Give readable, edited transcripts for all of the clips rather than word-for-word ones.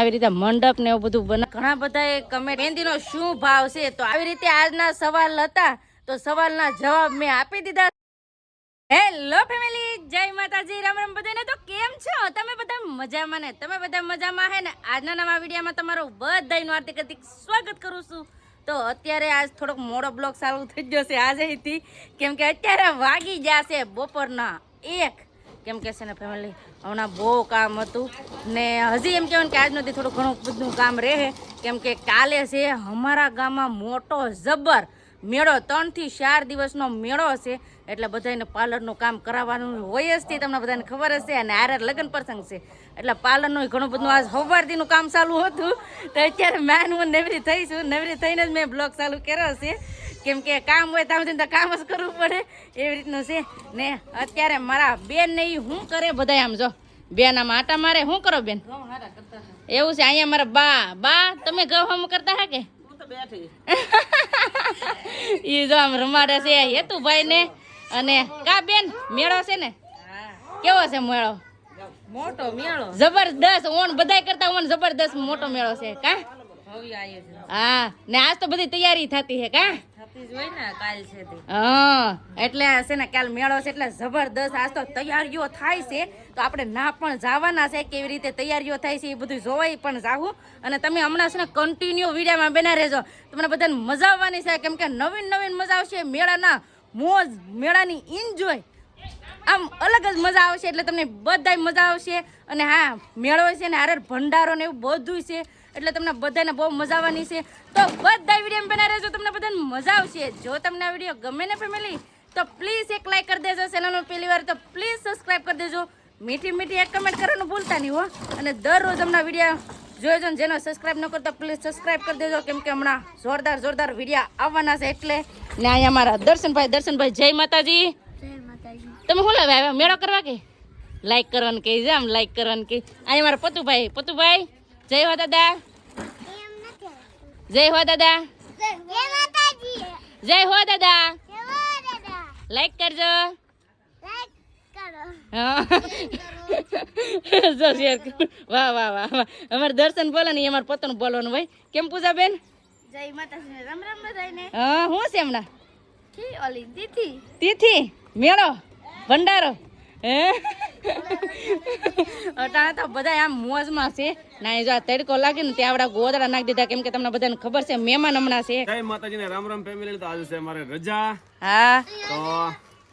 આવી રીતે મંડપ ને એવું બધું બના ઘણા બધા કમેન્ટ મહેંદીનો શું ભાવ છે તો આવી રીતે આજના સવાલ હતા તો સવાલના જવાબ મેં આપી દીધા. હેલો ફેમિલી, જય માતાજી, રામ રામ બધાને. તો કેમ છો તમે બધા? મજામાં ને? તમે બધા મજામાં હે ને? આજના નવા વિડીયોમાં તમારું બધાનું હાર્દિક સ્વાગત કરું છું. તો અત્યારે આજ થોડોક મોડો બ્લોગ ચાલુ થઈ જશે આજેથી, કેમ કે અત્યારે વાગી જશે બપોરના 1. કેમ કે છે ને ફેમિલી હમણાં બહુ કામ હતું ને હજી એમ કહેવાય કે આજનો દી થોડું ઘણું બધું કામ રહે, કેમ કે કાલે છે અમારા ગામમાં મોટો જબર મેળો, 3 થી 4 દિવસનો મેળો છે. એટલે બધાને પાર્લરનું કામ કરાવવાનું હોય જ, તમને બધાને ખબર હશે. અને આરે લગ્ન પ્રસંગ છે એટલે પાર્લરનું ઘણું બધું આજ સવારથીનું કામ ચાલુ હતું. તો અત્યારે મેન હું નવરી થઈશું, નવરી થઈને જ મેં બ્લોગ ચાલુ કર્યો છે, કેમ કે કામ હોય ત્યાં સુધી તો કામ જ કરવું પડે, એવી રીતનું છે ને. અત્યારે મારા બેન ને શું કરે બધા આમ જો, બેન આમ આટા મારે. શું કરો બેન? એવું છે. અહીંયા મારા બા તમે ઘઉં હમ કરતા હે કે? ઈ જો આમ રમાડે છે હેતુભાઈ ને. અને કા બેન મેળો છે ને? કેવો છે મેળો? મોટો મેળો, જબરદસ્ત. ઓન બધાય કરતા ઓન જબરદસ્ત મોટો મેળો છે કા? હા, ને આજ તો બધી તૈયારી થતી છે કા? હા, એટલે છે ને કાલ મેળો છે એટલે જબરદસ્ત આજ તો તૈયારીઓ થાય છે. તો આપણે ના પણ જવાના છે, કેવી રીતે તૈયારીઓ થાય છે એ બધું જોવાય પણ જાવું. અને તમે હમણાં છે ને કન્ટિન્યુ વિડીયોમાં બના રહેજો, તમને બધાને મજા આવવાની છે, કેમ કે નવીન નવીન મજા આવશે. મેળાના મોજ, મેળાની એન્જોય આમ અલગ જ મજા આવશે, એટલે તમને બધાય મજા આવશે. અને હા, મેળો છે ને હારે ભંડારો ને એવું બધું છે, એટલે તમને બધાને બહુ મજા આવવાની છે. તો બધા વિડીયો બના રહેજો, તમને બધાને મજા આવશે. જો તમને આ વિડીયો ગમે ને ફેમિલી તો પ્લીઝ એક લાઈક કરી દેજો, ચેનલનો પહેલી વાર તો પ્લીઝ સબસ્ક્રાઈબ કરી દેજો, મીઠી મીઠી એક કમેન્ટ કરવાનું ભૂલતા નહીં હો. અને દરરોજ હમણાં વિડીયો જોઈજો ને, જેનો સબસ્ક્રાઈબ ન કરતા પ્લીઝ સબસ્ક્રાઈબ કરી દેજો, કેમ કે હમણાં જોરદાર વિડીયો આવવાના છે એટલે. ને અહીંયા મારા દર્શનભાઈ જય માતાજી. તમે શું લાવ્યા? આવ્યા મેળો કરવા કે લાઈક કરવાનું કહી છે? આમ લાઈક કરવાનું કહી. અહીંયા મારા પતુભાઈ જય હો દાદા, જય હો દાદા, જય હો દાદા. લાઈક કરજો. વાહ વાહ વાહ વાહ. અમારે દર્શન બોલે ને અમારે પતન બોલવાનું ભાઈ. કેમ પૂજા બેન? જય માતાજી, રામ રામ બધાને. હા, શું છે હમણાં? ઓલી તિથિ મેળો ભંડારો હે અટાણે તો બધા આમ મોજમાં છે. ના જો આ તડકો લાગે ને ત્યાં આવડા ગોદડા નાખી દીધા, કેમ કે તમને બધાને ખબર છે મહેમાન હમણાં છે. જય માતાજી ને રામ રામ ફેમિલી. તો આજે છે અમારે રજા. હા, તો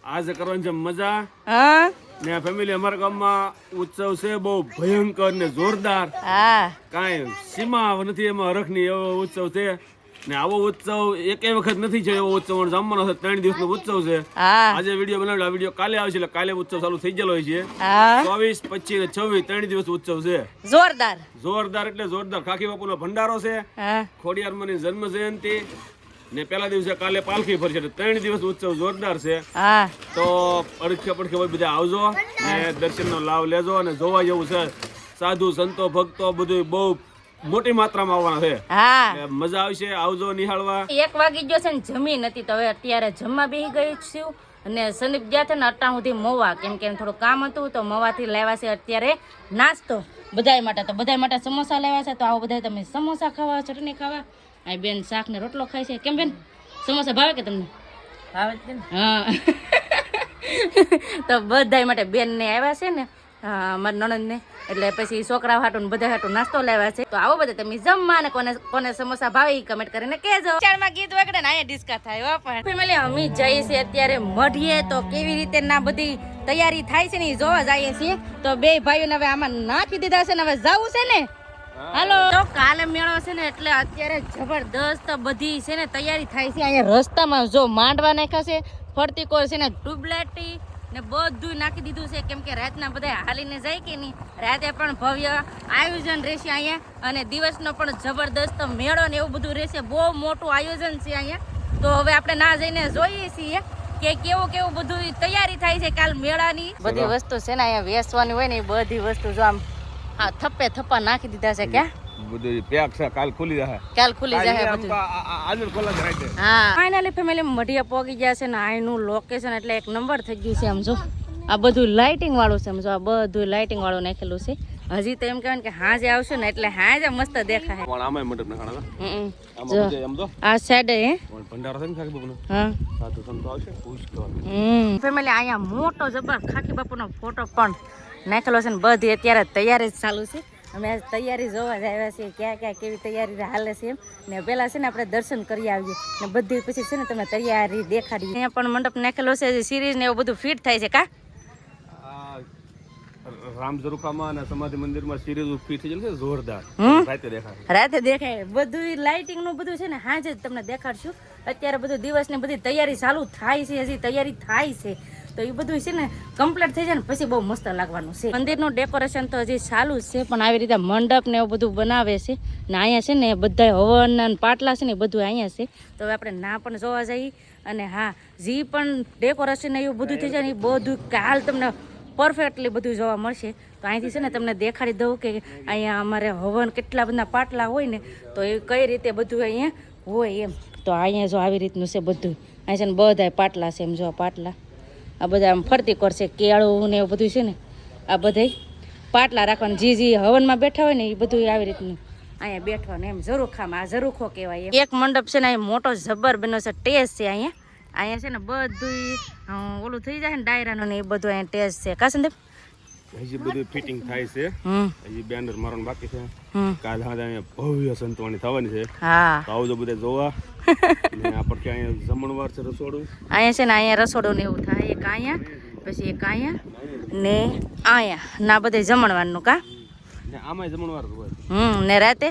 આજે કરવાની છે મજા. હા ને ફેમિલી અમારા ગામમાં ઉત્સવ છે બહુ ભયંકર ને જોરદાર. હા, કાંઈ સીમા નથી એમાં હરખની એવો ઉત્સવ છે. ને આવો ઉત્સવ એકે વખત નથી છે એવો ઉત્સવ જમવાનો છે. 3 દિવસનો ઉત્સવ છે. હા, આજે વિડીયો બનાવ્યો, આ વિડીયો કાલે આવશે એટલે કાલે ઉત્સવ ચાલુ થઈ ગયેલો છે. હા, 24, 25 ને 26 3 દિવસ ઉત્સવ છે. જોરદાર એટલે જોરદાર. ખાખી બાપુનો ભંડારો છે, હા, ખોડિયારમાંની જન્મ જયંતિ ને પહેલા દિવસે કાલે પાલખી ફરશે. 3 દિવસ ઉત્સવ જોરદાર છે. હા, તો પડખે હોય બધા આવજો ને દર્શનનો લાભ લેજો. અને જોવા જેવું છે, સાધુ સંતો ભક્તો બધું બહુ મોટી માત્રામાં આવવાના છે. હા, મજા આવશે, આવજો નિહાળવા. 1 વાગી ગયો છે ને જમી નથી, તો હવે અત્યારે જમવા બેસી ગઈ છું. અને સનીપ ગયા છે ને અટ્ટા સુધી મવા, કેમ કે થોડું કામ હતું તો મવાથી લાવ્યા છે અત્યારે નાસ્તો બધાય માટે. તો બધાય માટે સમોસા લાવ્યા છે, તો આવો બધા તમે સમોસા ખાવા, ચટણી ખાવા. આ બેન શાક ને રોટલો ખાય છે. કેમ બેન, સમોસા ભાવે કે તમને? ભાવે છે ને. હા તો બધાય માટે બેન ને આવ્યા છે ને, મારા નણંદ ને, એટલે પછી છોકરા હાટું ને બધા હાટું નાસ્તો લાવ્યા છે. તો આવો બધા તમે જમવા, ને કોને સમોસા ભાવે એ કમેન્ટ કરીને કહેજો. ચાલમાં ગીત વગડે ને અહીંયા ડિસ્કા થાય હો. પણ ફેમિલી અમે જઈએ છીએ અત્યારે મઢીએ, તો કેવી રીતે ના બધી તૈયારી થાય છે ને એ જોવા જઈએ છીએ. તો બે ભાઈઓને હવે આમાં નાખી દીધા છે ને હવે જવું છે ને. હાલો. તો કાલે મેળો છે ને એટલે અત્યારે જબરદસ્ત બધી છે ને તૈયારી થાય છે. અહીંયા રસ્તામાં જો માંડવા નાખ્યા છે, ફરતી કોર છે ને ટ્યુબલાઇટી ને બધું નાખી દીધું છે, કેમ કે રાતના બધા હાલીને જાય કે નહીં. રાતે પણ ભવ્ય આયોજન રહેશે અહીંયા, અને દિવસનો પણ જબરદસ્ત મેળો ને એવું બધું રહેશે. બહુ મોટું આયોજન છે અહીંયા. તો હવે આપણે ના જઈને જોઈએ છીએ કે કેવું બધું તૈયારી થાય છે કાલ મેળાની. બધી વસ્તુ છે ને અહીંયા વેચવાની હોય ને એ બધી વસ્તુ જો આમ આ થપ્પા નાખી દીધા છે. ક્યાં બધું પેક છે, કાલ ખુલી જશે બધું. હા, ફાઇનલી ફેમિલી મઢિયા પહોંચી ગયા છે ને. આનું લોકેશન એટલે 1 નંબર થઈ ગયું છે. આમ જો આ બધું લાઇટિંગ વાળું છે. આમ જો આ બધું લાઇટિંગ વાળું નાખેલું છે. હજી તો એમ કહેવાય ને કે હાજે આવશે ને એટલે હાજે મસ્ત દેખાય. પણ આમાં મંડપ ના ખાણા આમાં જો બધે એમ તો આ સાઈડ હે ભંડારો થાય ને ખાકી બાપુનો હા સાધુ સંતો આવશે પુષ્કળ. ફેમિલી અહીંયા મોટો જબર ખાકી બાપુનો ફોટો પણ નાખેલો છે ને બધી અત્યારે તૈયારી જ ચાલુ છે. અમે આજ તૈયારી જોવા જ આવ્યા છીએ ક્યાં ક્યાં કેવી તૈયારી હાલે છે એમ ને પહેલાં છે ને આપણે દર્શન કરી આવીએ ને બધી પછી છે ને તમે તૈયારી દેખાડીએ. અહીંયા પણ મંડપ નાખેલો છે સિરીઝ ને એવું બધું ફિટ થાય છે કા રામ ઝરૂખામાં અને સમાધિ મંદિરમાં સિરીઝ ફિટ થઈ છે જોરદાર. રાતે દેખાય રાતે દેખાય બધું લાઇટિંગ નું બધું છે ને હાજે જ તમને દેખાડશું. અત્યારે બધું દિવસ ને બધી તૈયારી ચાલુ થાય છે હજી તૈયારી થાય છે તો એ બધું છે ને કમ્પ્લીટ થઈ જાય ને પછી બહુ મસ્ત લાગવાનું છે. મંદિરનું ડેકોરેશન તો હજી ચાલુ જ છે પણ આવી રીતે મંડપ ને એવું બધું બનાવે છે ને અહીંયા છે ને બધા હવન અને પાટલા છે ને એ બધું અહીંયા છે તો હવે આપણે ના પણ જોવા જઈએ અને હા જે પણ ડેકોરેશન એવું બધું થઈ જાય ને એ બધું કાલ તમને પરફેક્ટલી બધું જોવા મળશે. તો અહીંથી છે ને તમને દેખાડી દઉં કે અહીંયા અમારે હવન કેટલા બધા પાટલા હોય ને તો એ કઈ રીતે બધું અહીંયા હોય એમ. તો અહીંયા જો આવી રીતનું છે બધું અહીંયા છે ને બધા પાટલા છે એમ જો પાટલા આ બધા આમ ફરતી કરશે કેળું ને એવું બધું છે ને આ બધા પાટલા રાખવાનું જે હવનમાં બેઠા હોય ને એ બધું આવી રીતનું અહીંયા બેઠવાનું એમ ઝરૂખામાં આ ઝરૂખો કહેવાય. એક મંડપ છે ને અહીંયા મોટો જબર બન્યો છે ટેસ છે અહીંયા છે ને બધું ઓલું થઈ જાય ને ડાયરાનું ને એ બધું અહીંયા ટેસ્ટ છે કા સંદીપ હજી બધું ફિટિંગ થાય છે. હજી બેનર મારવાનું બાકી છે. કાલ હાજે અહીંયા ભવ્ય સંતવાણી થવાની છે. હા તો આવજો બધા જોવા. ને આ પછી અહીંયા જમણવાર છે રસોડું. અહીંયા છે ને અહીંયા રસોડું ને એવું થાય એક અહીંયા પછી એક અહીંયા ને અહીંયા ના બધે જમણવારનું કા ને આમાંય જમણવાર હોય. ને રાતે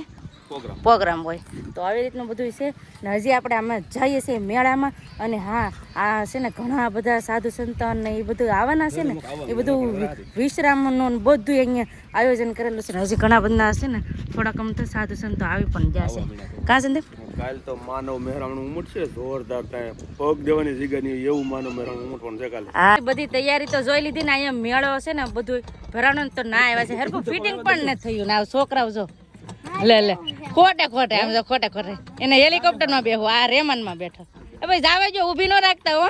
પ્રોગ્રામ હોય તો આવી રીતનું બધું છે ને હજી આપણે આમાં જઈએ છીએ મેળામાં અને હા આ છે ને ઘણા બધા સાધુ સંતાન ને એ બધું આવવાના છે ને એ બધું વિશ્રામનું ને બધું અહીંયા આયોજન કરેલું છે ને હજી ઘણા બધા છે ને થોડાક અમથા સાધુ સંતો આવી પણ જશે કા સંદીપ કાલ તો માનવ મહેરામણ ઉમટશે જોરદાર થાય પગ દેવાની જગ્યા નહીં એવું માનવ મહેરામણ ઉમટવાનું છે કાલે. હા બધી તૈયારી તો જોઈ લીધી ને અહીંયા મેળો છે ને બધું ભરાણું તો ના આવ્યા છે હરખું ફિટિંગ પણ નથી થયું ને આ છોકરાઓ જો લે ખોટે આમ જો ખોટે એને હેલિકોપ્ટર માં બેહો આ રેમન માં બેઠો ભાઈ જાવે જો ઊભી ન રાખતા હો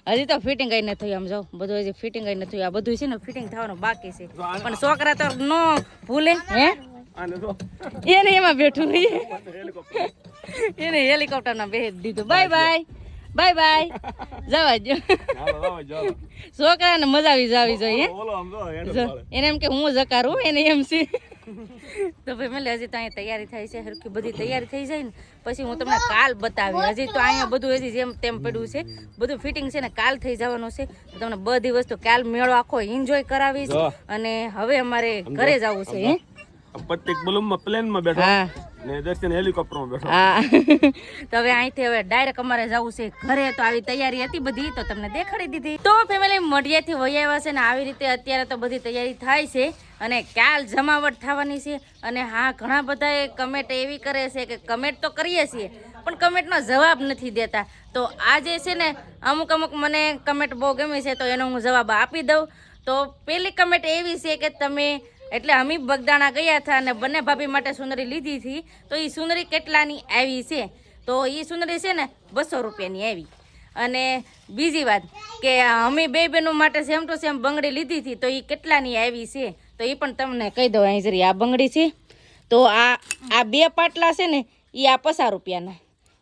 હજી તો ફિટિંગ કઈ નથી થયું આમ જો બધું હજી ફિટિંગ કઈ નથી થયું આ બધું છે ને ફિટિંગ થવાનું બાકી છે પણ છોકરા તો નો ભૂલે હે એને એમાં બેઠું એને હેલિકોપ્ટર માં બેસી દીધું બાય જવા જો છોકરાને મજા આવી જોઈએ એને એમ કે હું જકારું એને એમ છે. તો ફેમિલી હજી તો અહીંયા તૈયારી થાય છે હરખી બધી તૈયારી થઈ જાય ને પછી હું તમને કાલ બતાવી. હજી તો અહીંયા બધું હજી જેમ તેમ પડ્યું છે બધું ફિટિંગ છે ને કાલ થઈ જવાનું છે તો તમને બધી વસ્તુ કાલ મેળો આખો એન્જોય કરાવીશ અને હવે અમારે ઘરે જવું છે હે પત્તિક બલૂનમાં પ્લેનમાં બેઠો ને દર્શન હેલિકોપ્ટરમાં બેઠો. હા તો હવે અહીંથી હવે ડાયરેક્ટ અમારે જવું છે ઘરે. તો આવી તૈયારી હતી બધી તો તમને દેખાડી દીધી. તો ફેમિલી મઢિયાથી વહી આવ્યા છે ને આવી રીતે અત્યારે તો બધી તૈયારી થાય છે અને કાલ જમાવટ થવાની છે. અને હા ઘણા બધાએ કમેન્ટ એવી કરે છે કે કમેન્ટ તો કરીએ છીએ પણ કમેન્ટનો જવાબ નથી દેતા. તો આજે છે ને અમુક મને કમેન્ટ બહુ ગમે છે તો એનો હું જવાબ આપી દઉં. તો પહેલી કમેન્ટ એવી છે કે તમે એટલે અમે બગદાણા ગયા હતા અને બંને ભાભી માટે સુંદરી લીધી હતી તો એ સુંદરી કેટલાની આવી છે તો એ સુંદરી છે ને 200 રૂપિયાની આવી. અને બીજી વાત કે અમે બે બહેનો માટે સેમ ટુ સેમ બંગડી લીધી હતી તો એ કેટલાની આવી છે તો એ પણ તમને કહી દઉં. અહીં જરી આ બંગડી છે તો આ બે પાટલા છે ને એ આ 50 રૂપિયાના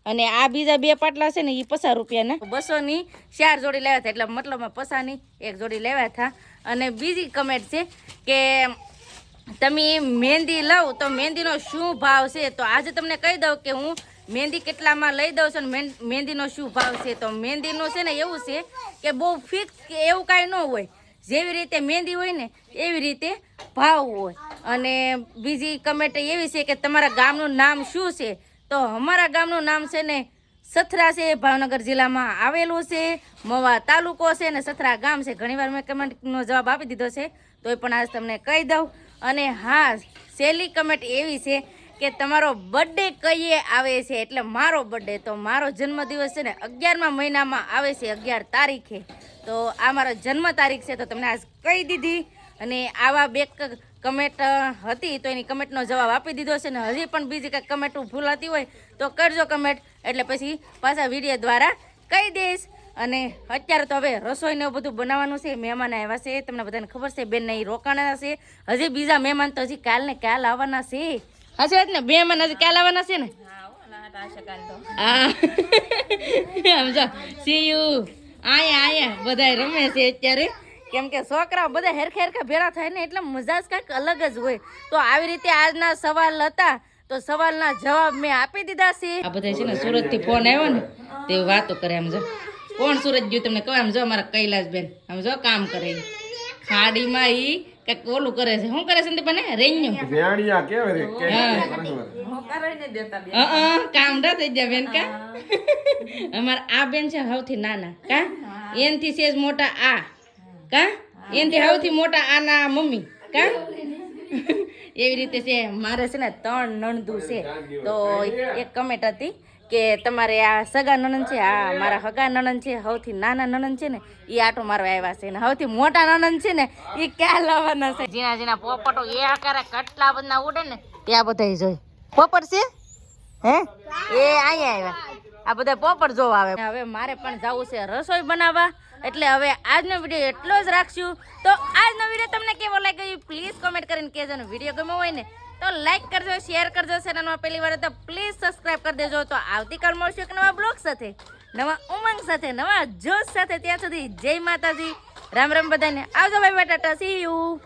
અને આ બીજા બે પાટલા છે ને એ 50 રૂપિયાના. 200ની 4 જોડી લેવા હતા એટલે મતલબમાં 50ની એક જોડી લેવા હતા. અને બીજી કમેન્ટ છે કે તમે મહેંદી લઉં તો મહેંદીનો શું ભાવ છે તો આજે તમને કહી દઉં કે હું મહેંદી કેટલામાં લઈ દઉં છું અને મહેંદીનો શું ભાવ છે. તો મહેંદીનું છે ને એવું છે કે બહુ ફિક્સ કે એવું કાંઈ ન હોય જેવી રીતે મહેંદી હોય ને એવી રીતે ભાવ હોય. અને બીજી કમેન્ટ એવી છે કે તમારા ગામનું નામ શું છે તો અમારા ગામનું નામ છે ને સથરા છે ભાવનગર જિલ્લામાં આવેલું છે મવા તાલુકો છે ને સથરા ગામ છે. ઘણીવાર મેં કમેન્ટનો જવાબ આપી દીધો છે તો એ પણ આજ તમને કહી દઉં. અને હા સહેલી કમેન્ટ એવી છે કે તમારો બર્થડે કઈએ આવે છે એટલે મારો બર્થડે તો મારો જન્મદિવસ છે ને 11મા મહિનામાં આવે છે 11 તારીખે. તો આ મારો જન્મ તારીખ છે તો તમને આજ કહી દીધી. અને આવા બે કમેન્ટ હતી તો એની કમેન્ટનો જવાબ આપી દીધો છે ને હજી પણ બીજી કંઈક કમેન્ટ ભૂલાતી હોય તો કરજો કમેન્ટ એટલે પછી પાછા વિડીયો દ્વારા કહી દઈશ. અને અત્યારે તો હવે રસોઈને એવું બધું બનાવવાનું છે. મહેમાન આવ્યા છે, તમને બધાને ખબર છે. બેન નહીં રોકાણા છે. હજી બીજા મહેમાન તો હજી કાલ ને કાલ આવવાના છે. હશે વાત ને, બે મહેમાન હજી કાલ આવવાના છે ને. હા સમજો સી યુ આયા બધા રમે છે અત્યારે. કેમ કે છોકરાઓ બધા હેરખા હેરખા ભેળા થાય ને એટલે મજા જ કાંઈક અલગ જ હોય. તો આવી રીતે આજના સવાલ હતા, તો સવાલના જવાબ મેં આપી દીધા છે. આ બધા છે ને સુરત થી ફોન આવ્યો ને તે વાતો કરે. આમ જો કોણ સુરત ગયું તમને કહો. આમ જો અમારા કૈલાસબેન આમ જો કામ કરે ખાડીમાં. ઈ કઈક ઓલું કરે છે. શું કરે છે બને રેન્યુ કામ ના થઈ જાય બેન. કા અમારા આ બેન છે સૌથી નાના. કા એનથી સેજ મોટા આ. કા એનથી સૌથી મોટા આના મમ્મી. કા એવી રીતે છે. મારે છે ને 3 નણદુ છે. તો એક કમેન્ટ હતી કે તમારે આ સગા નણંદ છે. આ મારા હગા નણંદ છે. સૌથી નાના નણંદ છે ને એ આટો મારવા આવ્યા છે. ને સૌથી મોટા નણંદ છે ને એ ક્યાં લાવવાના છે. ઝીણા ઝીણા પોપટો એ આકારે કેટલા બધા ઉડે ને ત્યાં બધા જોઈ. પોપટ છે હે એ અહીંયા આવ્યા. આ બધા પોપટ જોવા આવે. હવે મારે પણ જવું છે રસોઈ બનાવવા. એટલે હવે આજનો વિડીયો એટલો જ રાખશું. તો આજનો વિડીયો તમને કેવો લાગ્યો પ્લીઝ કોમેન્ટ કરીને કહેજો. ને વિડીયો ગમ્યો હોય ને તો લાઈક કરજો, શેર કરજો. ચેનલમાં પહેલી વાર તો પ્લીઝ સબસ્ક્રાઇબ કરી દેજો. તો આવતીકાલ મળશું એક નવા બ્લોગ સાથે, નવા ઉમંગ સાથે, નવા જોશ સાથે. ત્યાં સુધી જય માતાજી, રામ રામ બધાને. આવજો ભાઈ, ટાટા, સી યુ.